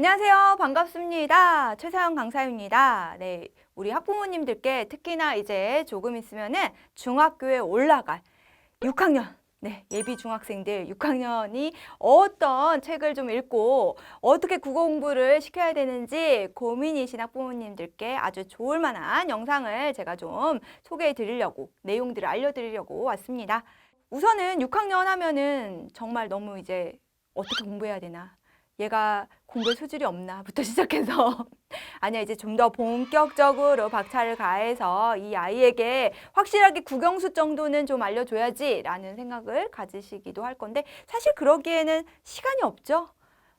안녕하세요. 반갑습니다. 최서영 강사입니다. 네, 우리 학부모님들께 특히나 이제 조금 있으면은 중학교에 올라갈 6학년, 네, 예비 중학생들 6학년이 어떤 책을 좀 읽고 어떻게 국어 공부를 시켜야 되는지 고민이신 학부모님들께 아주 좋을 만한 영상을 제가 좀 소개해 드리려고, 내용들을 알려드리려고 왔습니다. 우선은 6학년 하면은 정말 너무 이제 어떻게 공부해야 되나? 얘가 공부에 소질이 없나부터 시작해서 아니야, 이제 좀 더 본격적으로 박차를 가해서 이 아이에게 확실하게 국영수 정도는 좀 알려줘야지라는 생각을 가지시기도 할 건데, 사실 그러기에는 시간이 없죠.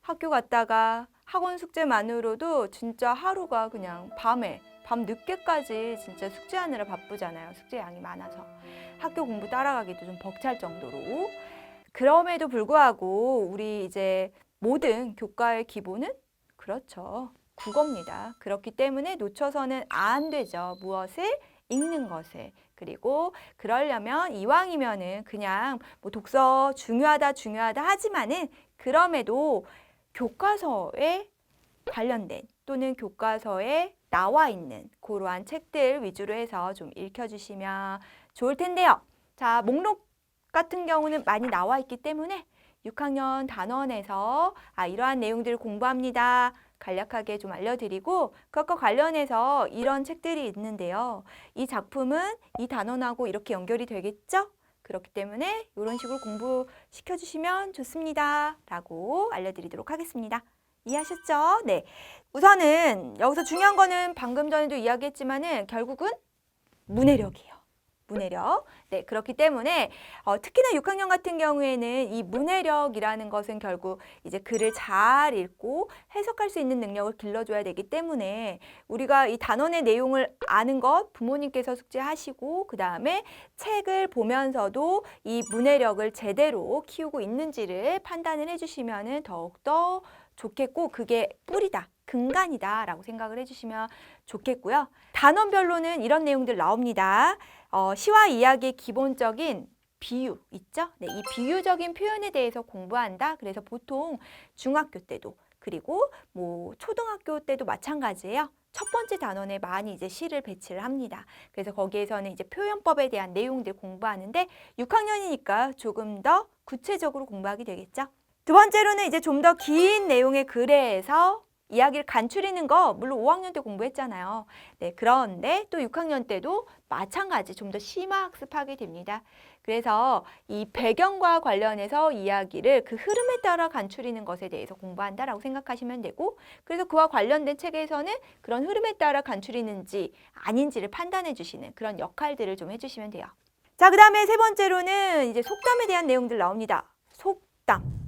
학교 갔다가 학원 숙제만으로도 진짜 하루가 그냥 밤 늦게까지 진짜 숙제하느라 바쁘잖아요. 숙제 양이 많아서 학교 공부 따라가기도 좀 벅찰 정도로. 그럼에도 불구하고 우리 이제 모든 교과의 기본은 그렇죠, 국어입니다. 그렇기 때문에 놓쳐서는 안 되죠. 무엇을? 읽는 것을. 그리고 그러려면 이왕이면은 그냥 뭐 독서 중요하다 하지만은 그럼에도 교과서에 관련된 또는 교과서에 나와 있는 그러한 책들 위주로 해서 좀 읽혀주시면 좋을 텐데요. 자, 목록 같은 경우는 많이 나와 있기 때문에 6학년 단원에서 이러한 내용들을 공부합니다. 간략하게 좀 알려드리고, 그것과 관련해서 이런 책들이 있는데요. 이 작품은 이 단원하고 이렇게 연결이 되겠죠? 그렇기 때문에 이런 식으로 공부시켜주시면 좋습니다. 라고 알려드리도록 하겠습니다. 이해하셨죠? 네. 우선은 여기서 중요한 거는 방금 전에도 이야기했지만은 결국은 문해력이에요. 문해력. 네, 그렇기 때문에 특히나 6학년 같은 경우에는 이 문해력이라는 것은 결국 이제 글을 잘 읽고 해석할 수 있는 능력을 길러줘야 되기 때문에 우리가 이 단원의 내용을 아는 것 부모님께서 숙지하시고, 그 다음에 책을 보면서도 이 문해력을 제대로 키우고 있는지를 판단을 해주시면 더욱더 좋겠고, 그게 뿌리다, 근간이다 라고 생각을 해주시면 좋겠고요. 단원별로는 이런 내용들 나옵니다. 시와 이야기의 기본적인 비유 있죠? 네, 이 비유적인 표현에 대해서 공부한다. 그래서 보통 중학교 때도, 그리고 뭐 초등학교 때도 마찬가지예요. 첫 번째 단원에 많이 이제 시를 배치를 합니다. 그래서 거기에서는 이제 표현법에 대한 내용들 공부하는데 6학년이니까 조금 더 구체적으로 공부하게 되겠죠. 두 번째로는 이제 좀 더 긴 내용의 글에서 이야기를 간추리는 거 물론 5학년 때 공부했잖아요. 네, 그런데 또 6학년 때도 마찬가지 좀 더 심화학습하게 됩니다. 그래서 이 배경과 관련해서 이야기를 그 흐름에 따라 간추리는 것에 대해서 공부한다라고 생각하시면 되고, 그래서 그와 관련된 책에서는 그런 흐름에 따라 간추리는지 아닌지를 판단해 주시는 그런 역할들을 좀 해주시면 돼요. 자, 그 다음에 세 번째로는 이제 속담에 대한 내용들 나옵니다. 속담.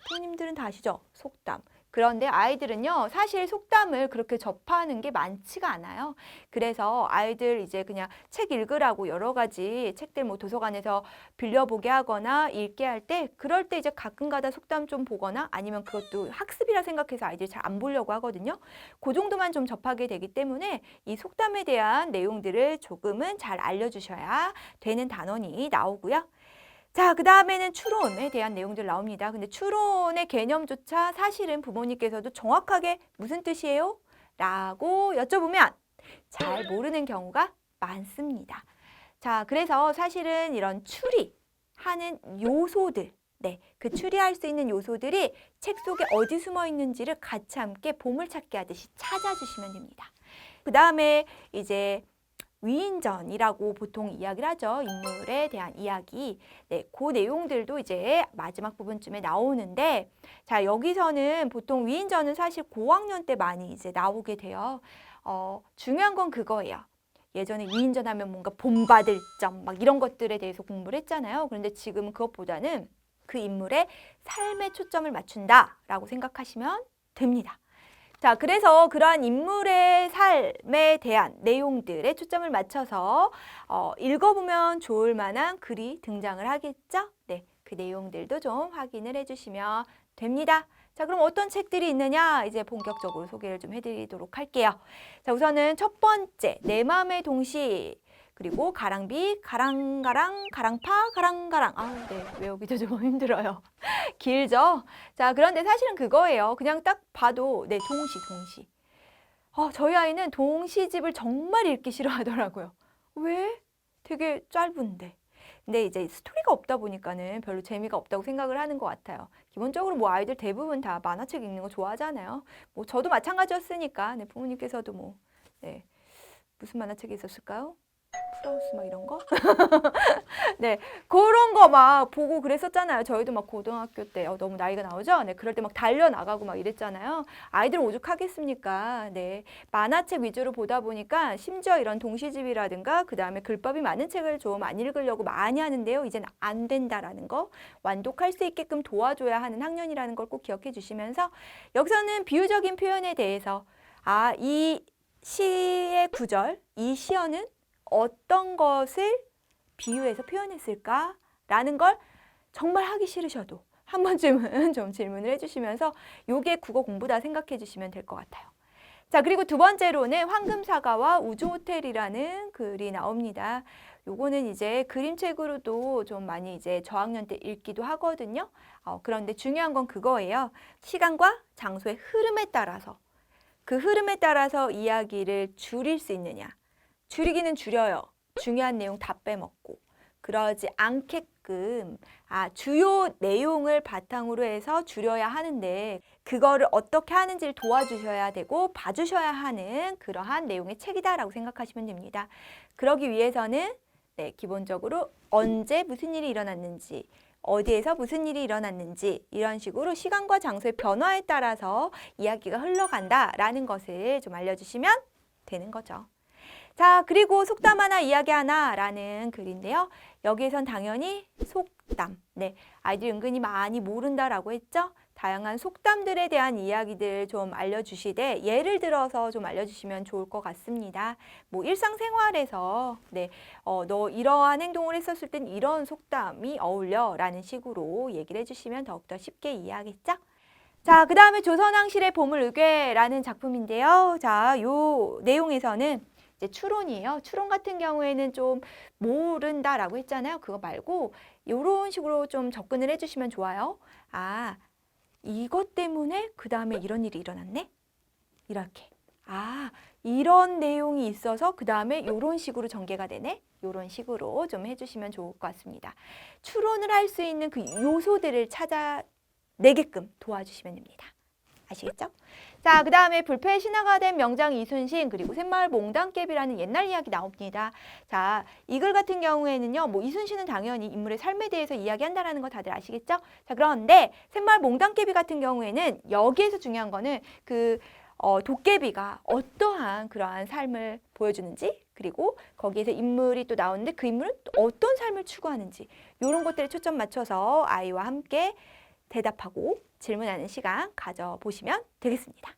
부모님들은 다 아시죠? 속담. 그런데 아이들은요, 사실 속담을 그렇게 접하는 게 많지가 않아요. 그래서 아이들 이제 그냥 책 읽으라고 여러 가지 책들 뭐 도서관에서 빌려보게 하거나 읽게 할 때, 그럴 때 이제 가끔가다 속담 좀 보거나 아니면 그것도 학습이라 생각해서 아이들이 잘 안 보려고 하거든요. 그 정도만 좀 접하게 되기 때문에 이 속담에 대한 내용들을 조금은 잘 알려주셔야 되는 단원이 나오고요. 자, 그 다음에는 추론에 대한 내용들 나옵니다. 근데 추론의 개념조차 사실은 부모님께서도 정확하게 무슨 뜻이에요? 라고 여쭤보면 잘 모르는 경우가 많습니다. 자, 그래서 사실은 이런 추리하는 요소들, 네, 그 추리할 수 있는 요소들이 책 속에 어디 숨어 있는지를 같이 함께 보물찾기 하듯이 찾아주시면 됩니다. 그 다음에 이제 위인전이라고 보통 이야기를 하죠. 인물에 대한 이야기. 네, 그 내용들도 이제 마지막 부분쯤에 나오는데, 자, 여기서는 보통 위인전은 사실 고학년 때 많이 이제 나오게 돼요. 중요한 건 그거예요. 예전에 위인전 하면 뭔가 본받을 점, 막 이런 것들에 대해서 공부를 했잖아요. 그런데 지금은 그것보다는 그 인물의 삶에 초점을 맞춘다라고 생각하시면 됩니다. 자, 그래서 그러한 인물의 삶에 대한 내용들에 초점을 맞춰서 읽어보면 좋을 만한 글이 등장을 하겠죠? 네, 그 내용들도 좀 확인을 해주시면 됩니다. 자, 그럼 어떤 책들이 있느냐? 이제 본격적으로 소개를 좀 해드리도록 할게요. 자, 우선은 첫 번째, 내 마음의 동시. 그리고 가랑비, 가랑가랑, 가랑파, 가랑가랑. 네, 외우기도 좀 힘들어요. 길죠? 자, 그런데 사실은 그거예요. 그냥 딱 봐도 네, 동시. 저희 아이는 동시집을 정말 읽기 싫어하더라고요. 왜? 되게 짧은데. 근데 이제 스토리가 없다 보니까는 별로 재미가 없다고 생각을 하는 것 같아요. 기본적으로 뭐 아이들 대부분 다 만화책 읽는 거 좋아하잖아요. 뭐 저도 마찬가지였으니까. 네, 부모님께서도 뭐 네, 무슨 만화책이 있었을까요? 풀하우스 막 이런 거? 네, 그런 거 막 보고 그랬었잖아요. 저희도 막 고등학교 때 너무 나이가 나오죠? 네, 그럴 때 막 달려나가고 막 이랬잖아요. 아이들 오죽하겠습니까? 네, 만화책 위주로 보다 보니까 심지어 이런 동시집이라든가 그 다음에 글법이 많은 책을 좀 안 읽으려고 많이 하는데요. 이제는 안 된다라는 거, 완독할 수 있게끔 도와줘야 하는 학년이라는 걸 꼭 기억해 주시면서 여기서는 비유적인 표현에 대해서 이 시의 구절, 이 시어는 어떤 것을 비유해서 표현했을까라는 걸 정말 하기 싫으셔도 한 번쯤은 좀 질문을 해주시면서 요게 국어 공부다 생각해 주시면 될 것 같아요. 자, 그리고 두 번째로는 황금사과와 우주호텔이라는 글이 나옵니다. 요거는 이제 그림책으로도 좀 많이 이제 저학년 때 읽기도 하거든요. 그런데 중요한 건 그거예요. 시간과 장소의 흐름에 따라서 그 흐름에 따라서 이야기를 줄일 수 있느냐. 줄이기는 줄여요. 중요한 내용 다 빼먹고. 그러지 않게끔 주요 내용을 바탕으로 해서 줄여야 하는데 그거를 어떻게 하는지를 도와주셔야 되고 봐주셔야 하는 그러한 내용의 책이다라고 생각하시면 됩니다. 그러기 위해서는 네, 기본적으로 언제 무슨 일이 일어났는지 어디에서 무슨 일이 일어났는지 이런 식으로 시간과 장소의 변화에 따라서 이야기가 흘러간다라는 것을 좀 알려주시면 되는 거죠. 자, 그리고 속담 하나 이야기 하나라는 글인데요. 여기에선 당연히 속담, 네, 아이들이 은근히 많이 모른다라고 했죠. 다양한 속담들에 대한 이야기들 좀 알려주시되 예를 들어서 좀 알려주시면 좋을 것 같습니다. 뭐 일상생활에서 네, 너 이러한 행동을 했었을 땐 이런 속담이 어울려 라는 식으로 얘기를 해주시면 더욱더 쉽게 이해하겠죠? 자, 그 다음에 조선왕실의 보물의궤라는 작품인데요. 자, 요 내용에서는 이제 추론이에요. 추론 같은 경우에는 좀 모른다라고 했잖아요. 그거 말고 이런 식으로 좀 접근을 해주시면 좋아요. 이것 때문에 그 다음에 이런 일이 일어났네? 이렇게. 이런 내용이 있어서 그 다음에 이런 식으로 전개가 되네? 이런 식으로 좀 해주시면 좋을 것 같습니다. 추론을 할 수 있는 그 요소들을 찾아내게끔 도와주시면 됩니다. 아시겠죠? 자, 그 다음에 불패의 신하가 된 명장 이순신 그리고 샘마을 몽당개비라는 옛날 이야기 나옵니다. 자, 이 글 같은 경우에는요, 뭐 이순신은 당연히 인물의 삶에 대해서 이야기한다라는 거 다들 아시겠죠? 자, 그런데 샘마을 몽당개비 같은 경우에는 여기에서 중요한 거는 그 도깨비가 어떠한 그러한 삶을 보여주는지 그리고 거기에서 인물이 또 나오는데 그 인물은 또 어떤 삶을 추구하는지 이런 것들에 초점 맞춰서 아이와 함께 대답하고 질문하는 시간 가져보시면 되겠습니다.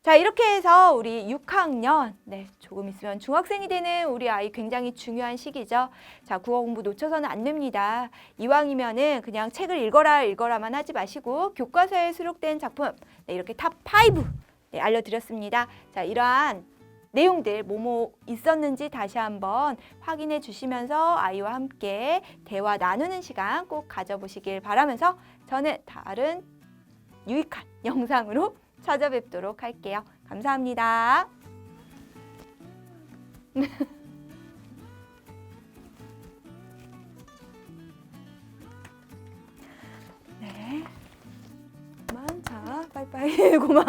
자, 이렇게 해서 우리 6학년, 네, 조금 있으면 중학생이 되는 우리 아이 굉장히 중요한 시기죠. 자, 국어 공부 놓쳐서는 안 됩니다. 이왕이면은 그냥 책을 읽어라만 하지 마시고 교과서에 수록된 작품, 네, 이렇게 탑 5 네, 알려드렸습니다. 자, 이러한 내용들 뭐뭐 있었는지 다시 한번 확인해 주시면서 아이와 함께 대화 나누는 시간 꼭 가져보시길 바라면서 저는 다른 유익한 영상으로 찾아뵙도록 할게요. 감사합니다. 네. 자, 빠이빠이. 고만.